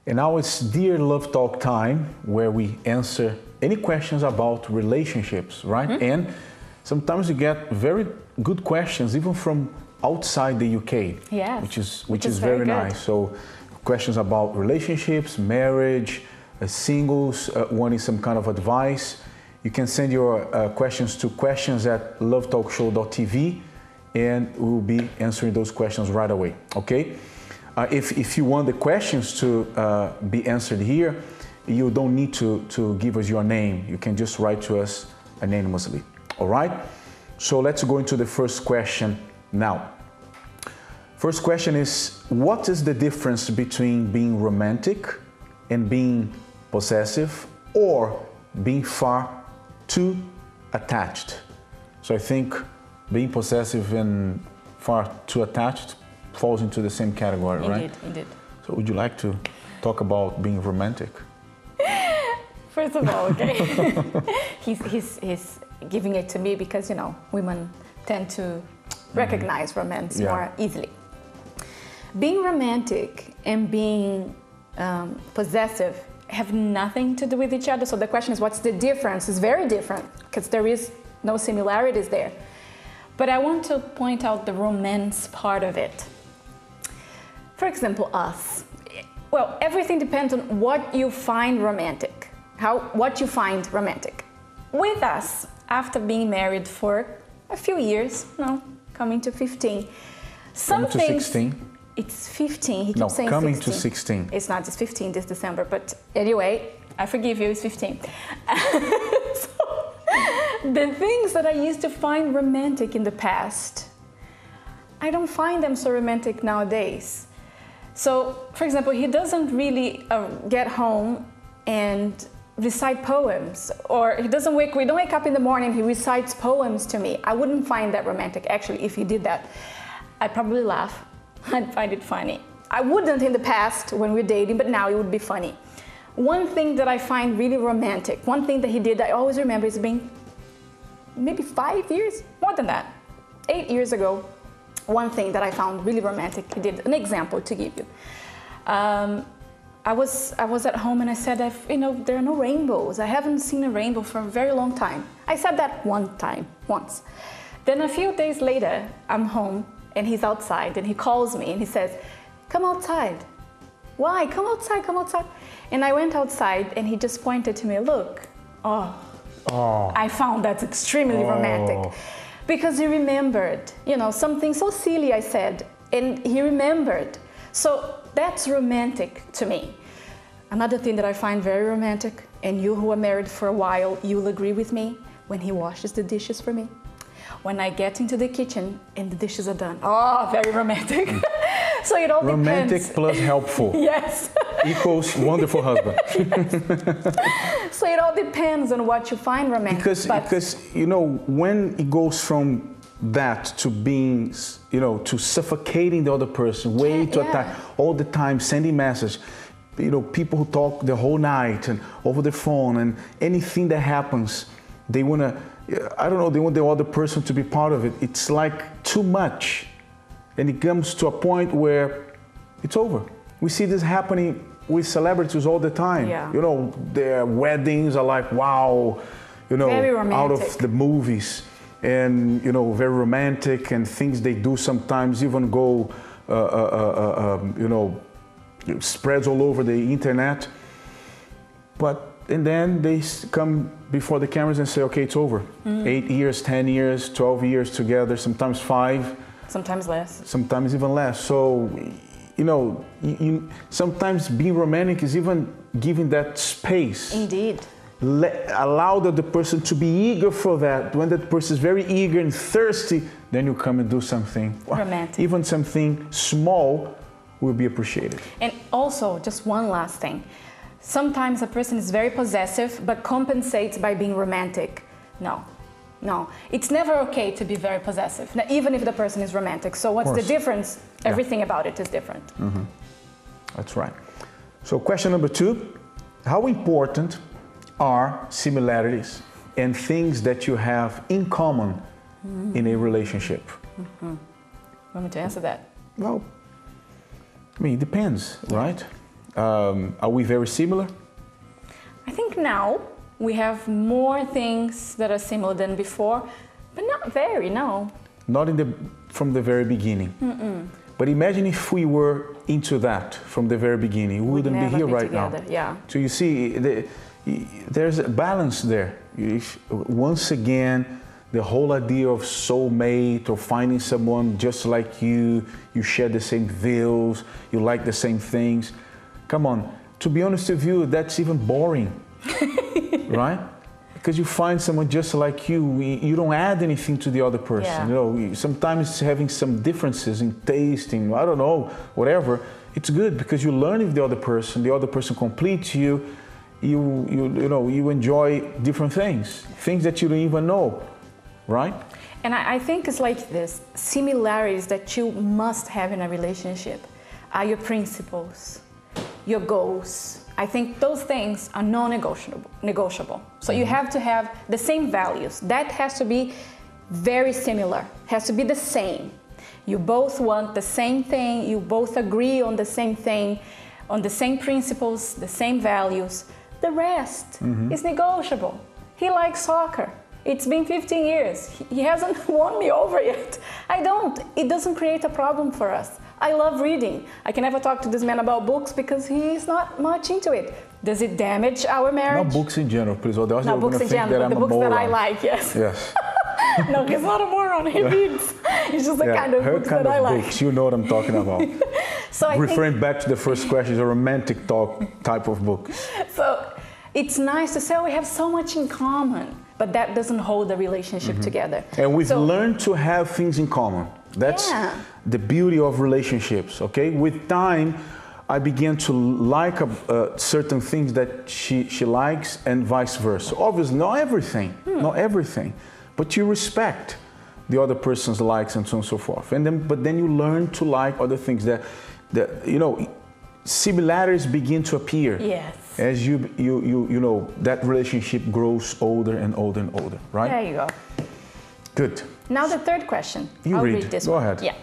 And now it's Dear Love Talk time, where we answer any questions about relationships, right? And sometimes you get very good questions, even from outside the UK, which is very nice. So questions about relationships, marriage, singles, wanting some kind of advice. You can send your questions to questions@lovetalkshow.tv, and we'll be answering those questions right away, okay? If you want the questions to be answered here, you don't need to give us your name. You can just write to us anonymously, all right? So let's go into the first question now. First question is, what is the difference between being romantic and being possessive, or being far too attached? So I think being possessive and far too attached falls into the same category, right? Indeed. So would you like to talk about being romantic? First of all, okay, he's giving it to me because, you know, women tend to recognize romance more easily. Being romantic and being possessive have nothing to do with each other. So the question is, what's the difference? It's very different because there is no similarities there. But I want to point out the romance part of it. For example, us. Well, everything depends on what you find romantic. What you find romantic. With us, after being married for a few years, coming to 15. Coming to 16? It's 15. He keeps saying coming 16. to 16. It's not, it's 15 this December, but anyway, I forgive you, it's 15. So, the things that I used to find romantic in the past, I don't find them so romantic nowadays. So, for example, he doesn't really get home and recite poems, or we don't wake up in the morning, he recites poems to me. I wouldn't find that romantic. Actually, if he did that, I'd probably laugh. I'd find it funny. I wouldn't in the past when we were dating, but now it would be funny. One thing that I find really romantic, one thing that he did I always remember is being maybe 5 years, more than that, 8 years ago. One thing that I found really romantic, he did, an example to give you. I was at home and I said, there are no rainbows. I haven't seen a rainbow for a very long time. I said that once. Then a few days later, I'm home and he's outside and he calls me and he says, come outside. Why? Come outside, come outside. And I went outside and he just pointed to me, look. I found that extremely romantic. Because he remembered, something so silly I said, and he remembered. So that's romantic to me. Another thing that I find very romantic, and you who are married for a while, you'll agree with me, when he washes the dishes for me. When I get into the kitchen and the dishes are done. Oh, very romantic. So it all depends. Romantic plus helpful. Yes. Equals wonderful husband. So it all depends on what you find romantic. Because when it goes from that to being, to suffocating the other person, way to attack all the time, sending message, people who talk the whole night and over the phone, and anything that happens, they want to, they want the other person to be part of it. It's like too much. And it comes to a point where it's over. We see this happening with celebrities all the time. Yeah. Their weddings are like, wow, very romantic. Out of the movies. And, very romantic, and things they do sometimes even go, spreads all over the internet. And then they come before the cameras and say, okay, it's over. 8 years, 10 years, 12 years together, sometimes 5. Sometimes less. Sometimes even less. So, sometimes being romantic is even giving that space. Indeed. Allow the person to be eager for that. When that person is very eager and thirsty, then you come and do something romantic. Even something small will be appreciated. And also, just one last thing. Sometimes a person is very possessive, but compensates by being romantic. No, it's never okay to be very possessive, even if the person is romantic. So what's the difference? Everything about it is different. That's right. So question number 2, how important are similarities and things that you have in common in a relationship? Want me to answer that? Well, it depends, right? Are we very similar? I think now we have more things that are similar than before, but not very, no. Not from the very beginning. But imagine if we were into that from the very beginning. We wouldn't be here right now. Yeah. So you see, there's a balance there. Once again, the whole idea of soulmate or finding someone just like you share the same views, you like the same things. Come on, to be honest with you, that's even boring, right? Because you find someone just like you don't add anything to the other person. Yeah. You know, sometimes having some differences in taste, in, I don't know, whatever, it's good because you learn with the other person completes you, you enjoy different things that you don't even know, right? And I think it's like this, similarities that you must have in a relationship are your principles, your goals. I think those things are non-negotiable. So you have to have the same values. That has to be very similar, has to be the same. You both want the same thing, you both agree on the same thing, on the same principles, the same values. The rest is negotiable. He likes soccer. It's been 15 years. He hasn't won me over yet. I don't. It doesn't create a problem for us. I love reading. I can never talk to this man about books because he's not much into it. Does it damage our marriage? Not books in general, please. Otherwise Not books in general, but the books that I like, yes. Yes. No, he's not a moron. He reads. It's just the kind of books that I like. Books, you know what I'm talking about. So referring back to the first question, is a romantic talk type of book. So it's nice to say, oh, we have so much in common, but that doesn't hold the relationship together. And we've learned to have things in common. That's the beauty of relationships, okay? With time, I began to like certain things that she likes and vice versa. Obviously, not everything, but you respect the other person's likes and so on and so forth. But then you learn to like other things that similarities begin to appear. Yes. As you know, that relationship grows older and older and older, right? There you go. Good. Now the third question. I'll read this one. Go ahead. Yeah.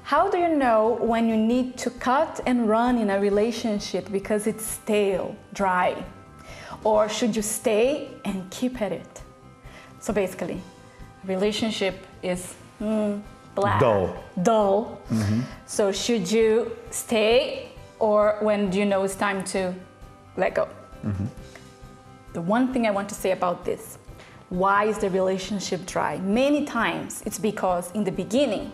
How do you know when you need to cut and run in a relationship because it's stale, dry? Or should you stay and keep at it? So basically, relationship is blah. Dull. So should you stay, or when do you know it's time to let go? The one thing I want to say about this, why is the relationship dry? Many times it's because in the beginning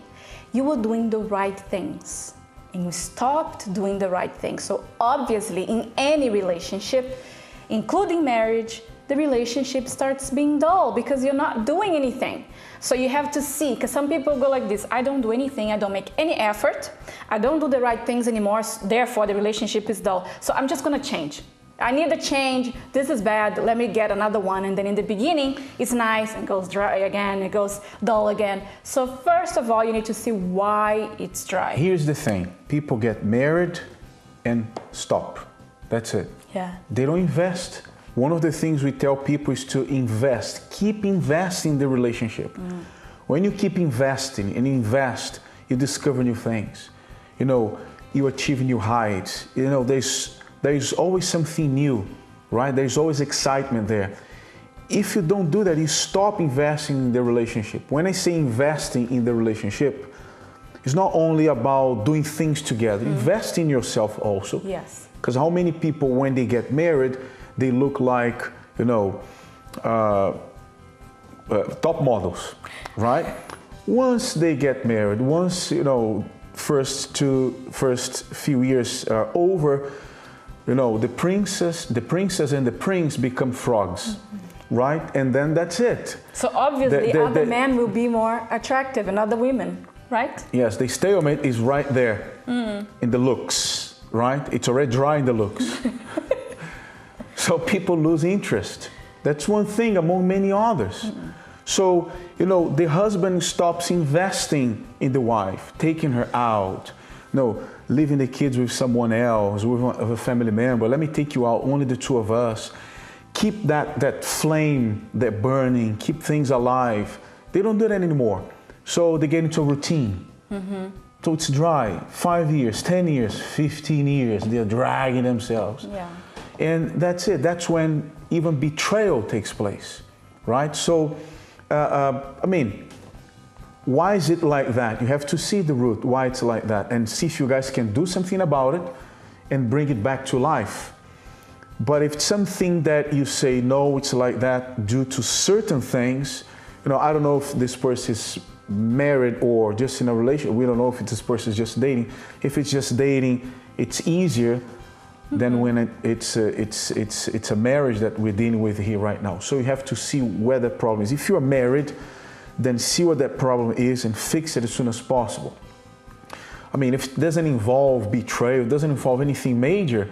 you were doing the right things and you stopped doing the right things. So obviously in any relationship, including marriage, the relationship starts being dull because you're not doing anything. So you have to see, because some people go like this, I don't do anything, I don't make any effort, I don't do the right things anymore, therefore the relationship is dull. So I'm just gonna change. I need a change, this is bad, let me get another one. And then in the beginning, it's nice and goes dry again, it goes dull again. So first of all, you need to see why it's dry. Here's the thing, people get married and stop, that's it. Yeah. They don't invest. One of the things we tell people is to invest, keep investing in the relationship. When you keep investing and invest, you discover new things. You achieve new heights. There's always something new, right? There's always excitement there. If you don't do that, you stop investing in the relationship. When I say investing in the relationship, it's not only about doing things together. Invest in yourself also. Yes. Because how many people, when they get married, they look like, top models, right? Once they get married, once, first few years are over, the princess and the prince become frogs, right? And then that's it. So obviously other men will be more attractive than other women, right? Yes, the stalemate is right there in the looks, right? It's already dry in the looks. So people lose interest. That's one thing among many others. So, the husband stops investing in the wife, taking her out, leaving the kids with someone else, with a family member. Let me take you out, only the two of us. Keep that flame, that burning, keep things alive. They don't do that anymore. So they get into a routine. So it's dry, 5 years, 10 years, 15 years, they're dragging themselves. Yeah. And that's it. That's when even betrayal takes place, right? So, I mean, why is it like that? You have to see the root, why it's like that, and see if you guys can do something about it and bring it back to life. But if it's something that you say, no, it's like that due to certain things, you know, I don't know if this person is married or just in a relationship. We don't know if this person is just dating. If it's just dating, it's easier than when it's a marriage that we're dealing with here right now. So you have to see where the problem is. If you're married, then see what that problem is and fix it as soon as possible. I mean, if it doesn't involve betrayal, it doesn't involve anything major,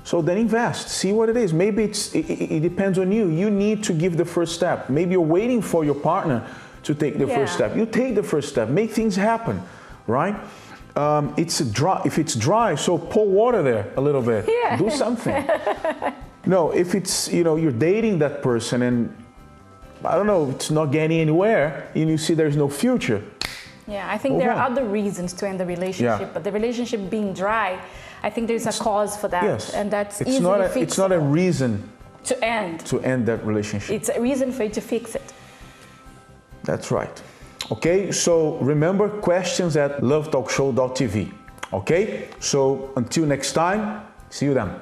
so then invest, see what it is. Maybe it depends on you. You need to give the first step. Maybe you're waiting for your partner to take the first step. You take the first step, make things happen, right? If it's dry, so pour water there a little bit. Yeah. Do something. No, if it's, you know, you're dating that person and I don't know, it's not getting anywhere and you see there's no future. Yeah, I think there are other reasons to end the relationship, but the relationship being dry, I think there's a cause for that. Yes. And that's it's easily fixable. It's not a reason to end that relationship. It's a reason for you to fix it. That's right. Okay, so remember, questions at lovetalkshow.tv. Okay, so until next time, see you then.